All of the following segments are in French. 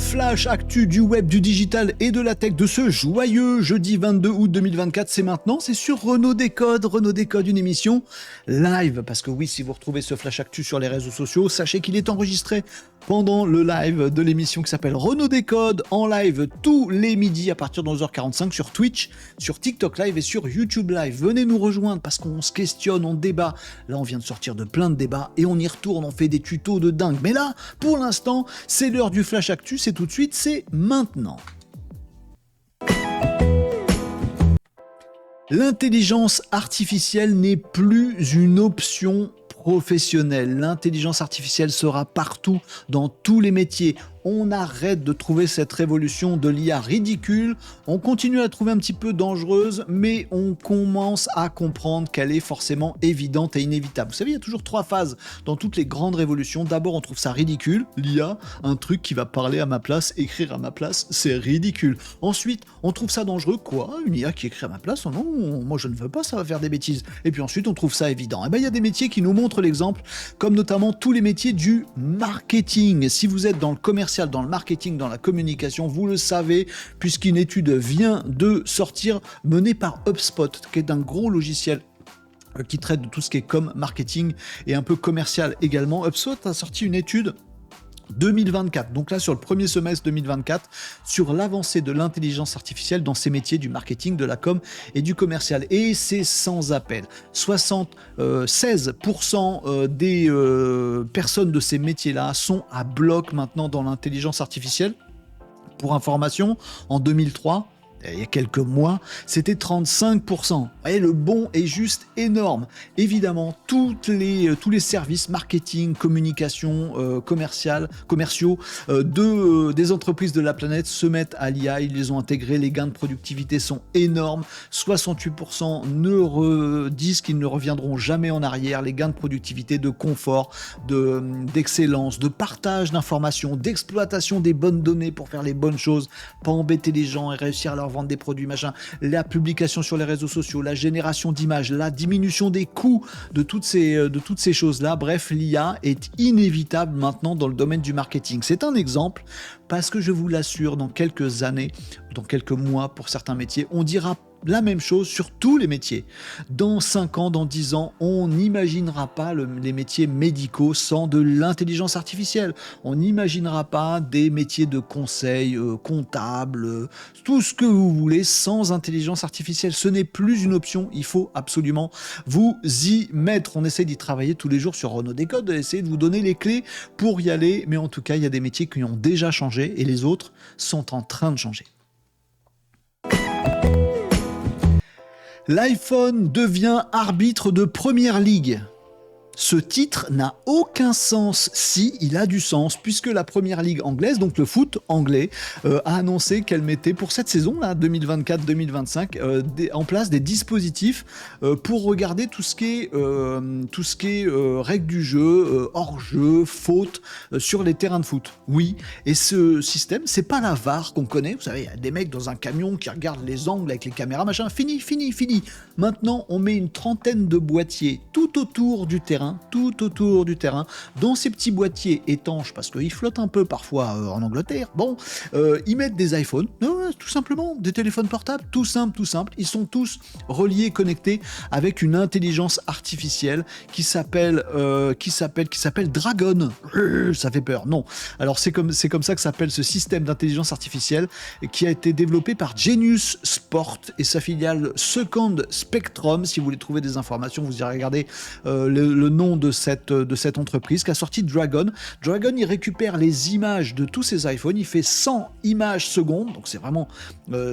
flash actu du web, du digital et de la tech de ce joyeux jeudi 22 août 2024, c'est maintenant, c'est sur Renaud Décode. Renaud Décode, une émission live, parce que oui, si vous retrouvez ce flash actu sur les réseaux sociaux, sachez qu'il est enregistré pendant le live de l'émission qui s'appelle Renaud Décode, en live tous les midis à partir de 11h45 sur Twitch, sur TikTok Live et sur YouTube Live. Venez nous rejoindre parce qu'on se questionne, on débat. Là, on vient de sortir de plein de débats et on y retourne, on fait des tutos de dingue. Mais là, pour l'instant, c'est l'heure du flash actu, c'est tout de suite, c'est maintenant. L'intelligence artificielle n'est plus une option professionnelle. L'intelligence artificielle sera partout, dans tous les métiers. On arrête de trouver cette révolution de l'IA ridicule, on continue à la trouver un petit peu dangereuse, mais on commence à comprendre qu'elle est forcément évidente et inévitable. Vous savez, il y a toujours 3 phases dans toutes les grandes révolutions. D'abord, on trouve ça ridicule, l'IA, un truc qui va parler à ma place, écrire à ma place, c'est ridicule. Ensuite, on trouve ça dangereux, quoi ? Une IA qui écrit à ma place ? Oh non, moi je ne veux pas, ça va faire des bêtises. Et puis ensuite, on trouve ça évident. Et bien, il y a des métiers qui nous montrent l'exemple, comme notamment tous les métiers du marketing. Si vous êtes dans le commercial, dans le marketing, dans la communication, vous le savez, puisqu'une étude vient de sortir, menée par HubSpot, qui est un gros logiciel qui traite de tout ce qui est marketing et un peu commercial également. HubSpot a sorti une étude 2024, donc là sur le premier semestre 2024, sur l'avancée de l'intelligence artificielle dans ces métiers du marketing, de la com et du commercial. Et c'est sans appel. 76% des personnes de ces métiers-là sont à bloc maintenant dans l'intelligence artificielle. Pour information, en 2003, il y a quelques mois, c'était 35%. Et le bond est juste énorme. Évidemment, tous les services marketing, communication, commerciaux des entreprises de la planète se mettent à l'IA. Ils les ont intégrés. Les gains de productivité sont énormes. 68% disent qu'ils ne reviendront jamais en arrière. Les gains de productivité, de confort, d'excellence, de partage d'informations, d'exploitation des bonnes données pour faire les bonnes choses, pas embêter les gens et réussir à leur vendre des produits, machin, la publication sur les réseaux sociaux, la génération d'images, la diminution des coûts de toutes ces choses-là. Bref, l'IA est inévitable maintenant dans le domaine du marketing. C'est un exemple parce que je vous l'assure, dans quelques années, dans quelques mois pour certains métiers, on dira la même chose sur tous les métiers. Dans 5 ans, dans 10 ans, on n'imaginera pas les métiers médicaux sans de l'intelligence artificielle. On n'imaginera pas des métiers de conseil, comptable, tout ce que vous voulez sans intelligence artificielle. Ce n'est plus une option, il faut absolument vous y mettre. On essaie d'y travailler tous les jours sur Renaud Décode, essayer de vous donner les clés pour y aller, mais en tout cas, il y a des métiers qui ont déjà changé et les autres sont en train de changer. L'iPhone devient arbitre de Première Ligue. Ce titre n'a aucun sens si il a du sens, puisque la Première Ligue anglaise, donc le foot anglais, a annoncé qu'elle mettait pour cette saison, là, 2024-2025, en place des dispositifs pour regarder tout ce qui est règles du jeu, hors-jeu, faute sur les terrains de foot. Oui, et ce système, c'est pas la VAR qu'on connaît. Vous savez, il y a des mecs dans un camion qui regardent les angles avec les caméras, machin. Fini. Maintenant, on met une trentaine de boîtiers tout autour du terrain, dans ces petits boîtiers étanches, parce qu'ils flottent un peu parfois en Angleterre. Bon, ils mettent des iPhones, tout simplement, des téléphones portables, tout simple. Ils sont tous reliés, connectés avec une intelligence artificielle qui s'appelle Dragon. Ça fait peur, non. Alors c'est comme ça que s'appelle ce système d'intelligence artificielle qui a été développé par Genius Sport et sa filiale Second Spectrum. Si vous voulez trouver des informations, vous irez regarder le nom de cette entreprise qui a sorti Dragon. Dragon, il récupère les images de tous ces iPhones, il fait 100 images secondes, donc c'est vraiment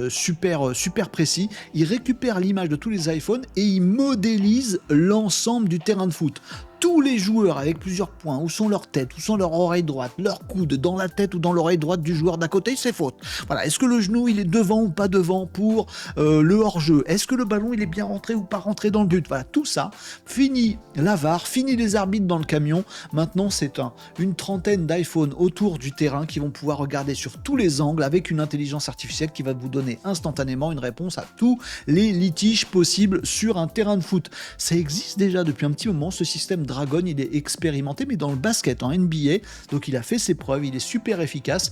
super précis. Il récupère l'image de tous les iPhones et il modélise l'ensemble du terrain de foot. Tous les joueurs avec plusieurs points, où sont leurs têtes, où sont leur oreille droite, leur coude dans la tête ou dans l'oreille droite du joueur d'à côté, c'est faute. Voilà, est-ce que le genou il est devant ou pas devant pour le hors-jeu? Est-ce que le ballon il est bien rentré ou pas rentré dans le but? Voilà, tout ça. Fini la VAR, fini les arbitres dans le camion. Maintenant, c'est une trentaine d'iPhones autour du terrain qui vont pouvoir regarder sur tous les angles avec une intelligence artificielle qui va vous donner instantanément une réponse à tous les litiges possibles sur un terrain de foot. Ça existe déjà depuis un petit moment, ce système Dragon, il est expérimenté, mais dans le basket, en NBA, donc il a fait ses preuves, il est super efficace.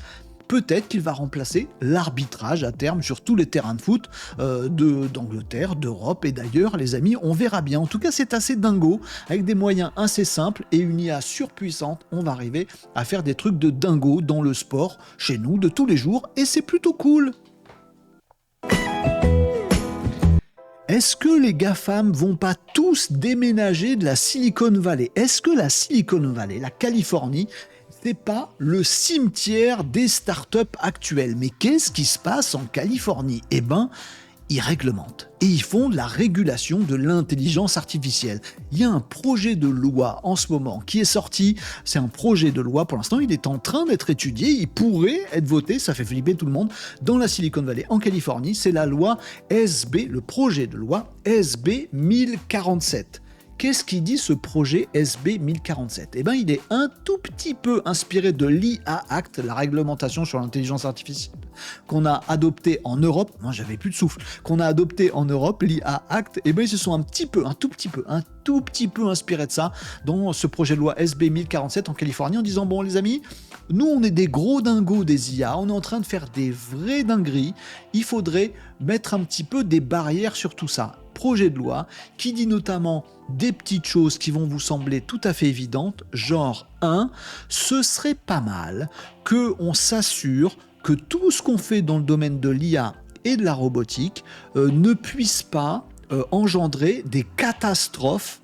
peut-être qu'il va remplacer l'arbitrage à terme sur tous les terrains de foot d'Angleterre, d'Europe et d'ailleurs, les amis, on verra bien. En tout cas, c'est assez dingo, avec des moyens assez simples et une IA surpuissante, on va arriver à faire des trucs de dingo dans le sport, chez nous, de tous les jours, et c'est plutôt cool. Est-ce que les GAFAM vont pas tous déménager de la Silicon Valley? Est-ce que la Silicon Valley, la Californie, c'est pas le cimetière des startups actuelles? Mais qu'est-ce qui se passe en Californie? Eh ben, ils réglementent et ils font de la régulation de l'intelligence artificielle. Il y a un projet de loi en ce moment qui est sorti, c'est un projet de loi, pour l'instant il est en train d'être étudié, il pourrait être voté, ça fait flipper tout le monde, dans la Silicon Valley, en Californie, c'est la loi SB, le projet de loi SB 1047. Qu'est-ce qui dit ce projet SB 1047? Eh bien, il est un tout petit peu inspiré de l'IA Act, la réglementation sur l'intelligence artificielle, qu'on a adopté en Europe. Moi, j'avais plus de souffle. Qu'on a adopté en Europe, l'IA Act. Eh bien, ils se sont un tout petit peu inspirés de ça dans ce projet de loi SB 1047 en Californie, en disant, bon, les amis, nous, on est des gros dingos des IA, on est en train de faire des vraies dingueries. Il faudrait mettre un petit peu des barrières sur tout ça. Projet de loi qui dit notamment des petites choses qui vont vous sembler tout à fait évidentes, genre 1, ce serait pas mal qu'on s'assure que tout ce qu'on fait dans le domaine de l'IA et de la robotique ne puisse pas engendrer des catastrophes.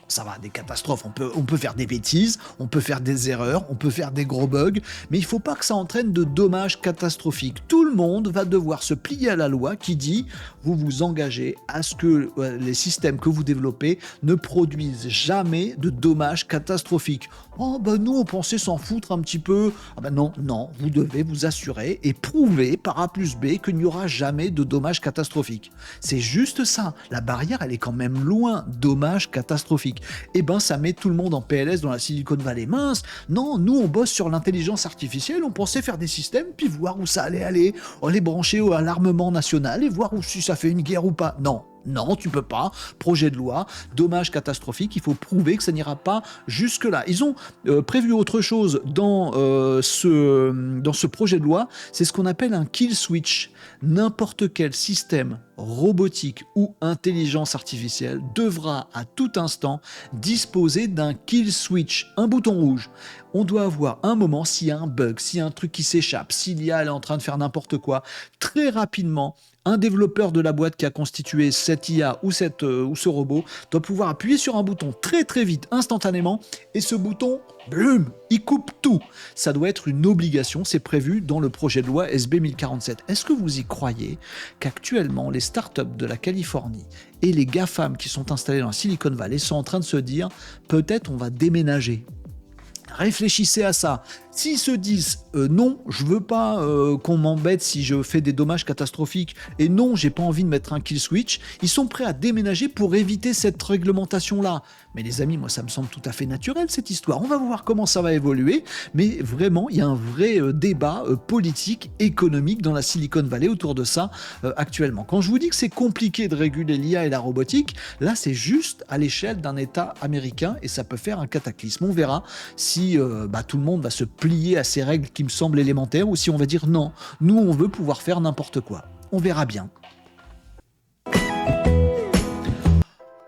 Ça va, des catastrophes, on peut faire des bêtises, on peut faire des erreurs, on peut faire des gros bugs, mais il ne faut pas que ça entraîne de dommages catastrophiques. Tout le monde va devoir se plier à la loi qui dit vous vous engagez à ce que les systèmes que vous développez ne produisent jamais de dommages catastrophiques. Oh bah nous on pensait s'en foutre un petit peu. Ah bah non, vous devez vous assurer et prouver par A plus B qu'il n'y aura jamais de dommages catastrophiques. C'est juste ça, la barrière elle est quand même loin, dommages catastrophiques. Et ben ça met tout le monde en PLS dans la Silicon Valley. Mince, non, nous on bosse sur l'intelligence artificielle, on pensait faire des systèmes puis voir où ça allait aller, les brancher à l'armement national et voir si ça fait une guerre ou pas. Non, tu peux pas. Projet de loi, dommage catastrophique, il faut prouver que ça n'ira pas jusque-là. Ils ont prévu autre chose dans ce projet de loi, c'est ce qu'on appelle un kill switch. N'importe quel système robotique ou intelligence artificielle devra à tout instant disposer d'un kill switch, un bouton rouge. On doit avoir un moment, s'il y a un bug, s'il y a un truc qui s'échappe, s'il y a, elle est en train de faire n'importe quoi, très rapidement, un développeur de la boîte qui a constitué cette IA ou ce robot doit pouvoir appuyer sur un bouton très très vite, instantanément, et ce bouton, blum, il coupe tout. Ça doit être une obligation, c'est prévu dans le projet de loi SB 1047. Est-ce que vous y croyez qu'actuellement les startups de la Californie et les GAFAM qui sont installés dans la Silicon Valley sont en train de se dire peut-être on va déménager? Réfléchissez à ça. S'ils se disent non, je veux pas qu'on m'embête si je fais des dommages catastrophiques et non, j'ai pas envie de mettre un kill switch, ils sont prêts à déménager pour éviter cette réglementation-là. Mais les amis, moi ça me semble tout à fait naturel cette histoire. On va voir comment ça va évoluer, mais vraiment, il y a un vrai débat politique, économique dans la Silicon Valley autour de ça actuellement. Quand je vous dis que c'est compliqué de réguler l'IA et la robotique, là c'est juste à l'échelle d'un État américain et ça peut faire un cataclysme. On verra si tout le monde va se plier à ces règles qui me semblent élémentaires ou si on va dire non, nous on veut pouvoir faire n'importe quoi. On verra bien.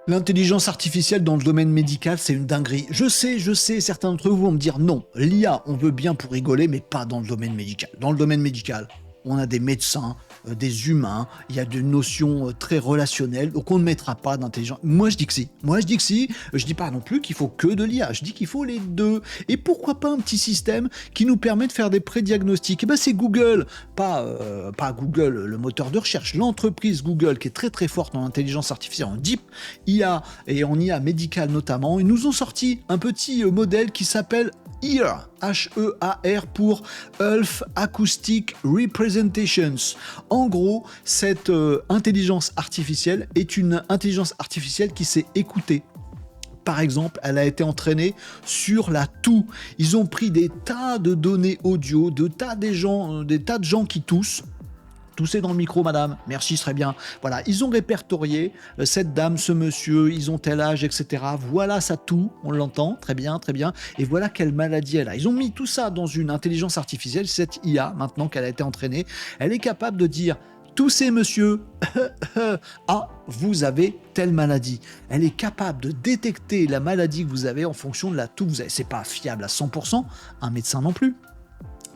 L'intelligence artificielle dans le domaine médical, c'est une dinguerie. Je sais, certains d'entre vous vont me dire non, l'IA, on veut bien pour rigoler, mais pas dans le domaine médical. Dans le domaine médical, on a des médecins, des humains, il y a des notions très relationnelles, donc on ne mettra pas d'intelligence. Moi je dis que si, je dis pas non plus qu'il faut que de l'IA, je dis qu'il faut les deux. Et pourquoi pas un petit système qui nous permet de faire des prédiagnostics? Et ben c'est Google, pas Google, le moteur de recherche, l'entreprise Google qui est très très forte en intelligence artificielle, en Deep IA et en IA médicale notamment. Ils nous ont sorti un petit modèle qui s'appelle HEAR, H-E-A-R pour Health Acoustic Representations. En gros, cette intelligence artificielle est une intelligence artificielle qui sait écouter. Par exemple, elle a été entraînée sur la toux. Ils ont pris des tas de données audio, des tas de gens qui toussent. toussez dans le micro, madame. Merci, ce serait bien. Voilà, ils ont répertorié cette dame, ce monsieur, ils ont tel âge, etc. Voilà sa toux, on l'entend, très bien, très bien. Et voilà quelle maladie elle a. Ils ont mis tout ça dans une intelligence artificielle. Cette IA, maintenant qu'elle a été entraînée, elle est capable de dire toussez, monsieur, ah, vous avez telle maladie. Elle est capable de détecter la maladie que vous avez en fonction de la toux que vous avez. C'est pas fiable à 100%, un médecin non plus.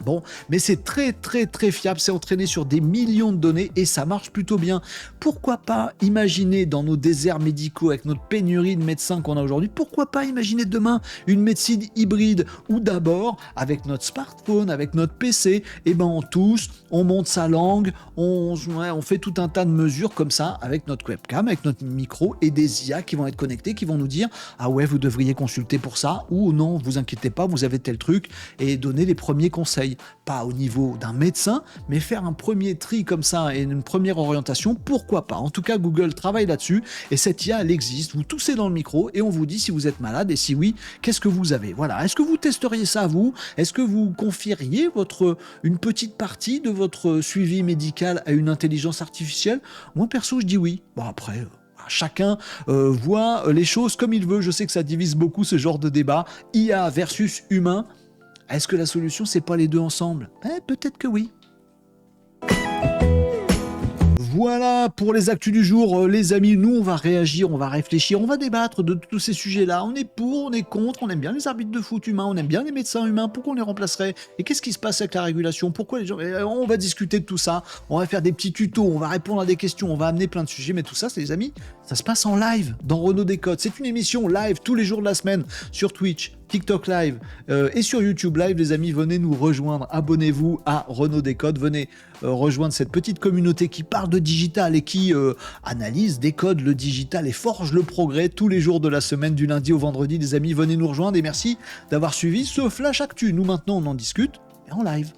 Bon, mais c'est très très très fiable, c'est entraîné sur des millions de données et ça marche plutôt bien. Pourquoi pas imaginer dans nos déserts médicaux, avec notre pénurie de médecins qu'on a aujourd'hui, pourquoi pas imaginer demain une médecine hybride où d'abord, avec notre smartphone, avec notre PC, eh ben on tousse, on monte sa langue, on fait tout un tas de mesures comme ça avec notre webcam, avec notre micro et des IA qui vont être connectés, qui vont nous dire « Ah ouais, vous devriez consulter pour ça » ou « Non, vous inquiétez pas, vous avez tel truc » et donner les premiers conseils. Pas au niveau d'un médecin, mais faire un premier tri comme ça et une première orientation, pourquoi pas. En tout cas, Google travaille là-dessus et cette IA, elle existe. Vous toussez dans le micro et on vous dit si vous êtes malade et si oui, qu'est-ce que vous avez. Voilà. Est-ce que vous testeriez ça vous? Est-ce que vous confieriez une petite partie de votre suivi médical à une intelligence artificielle? Moi, perso, je dis oui. Bon, après... Chacun voit les choses comme il veut. Je sais que ça divise beaucoup ce genre de débat. IA versus humain. Est-ce que la solution, c'est pas les deux ensemble? Peut-être que oui. Voilà pour les actus du jour, les amis. Nous, on va réagir, on va réfléchir, on va débattre de tous ces sujets-là. On est pour, on est contre, on aime bien les arbitres de foot humains, on aime bien les médecins humains. Pourquoi on les remplacerait? Et qu'est-ce qui se passe avec la régulation? Pourquoi les gens... On va discuter de tout ça. On va faire des petits tutos, on va répondre à des questions, on va amener plein de sujets. Mais tout ça, les amis, ça se passe en live dans Renaud Décode. C'est une émission live tous les jours de la semaine sur Twitch, TikTok Live et sur YouTube Live. Les amis, venez nous rejoindre. Abonnez-vous à Renaud Décode. Venez rejoindre cette petite communauté qui parle de digital et qui analyse, décode le digital et forge le progrès tous les jours de la semaine, du lundi au vendredi. Les amis, venez nous rejoindre et merci d'avoir suivi ce Flash Actu. Nous, maintenant, on en discute et en live.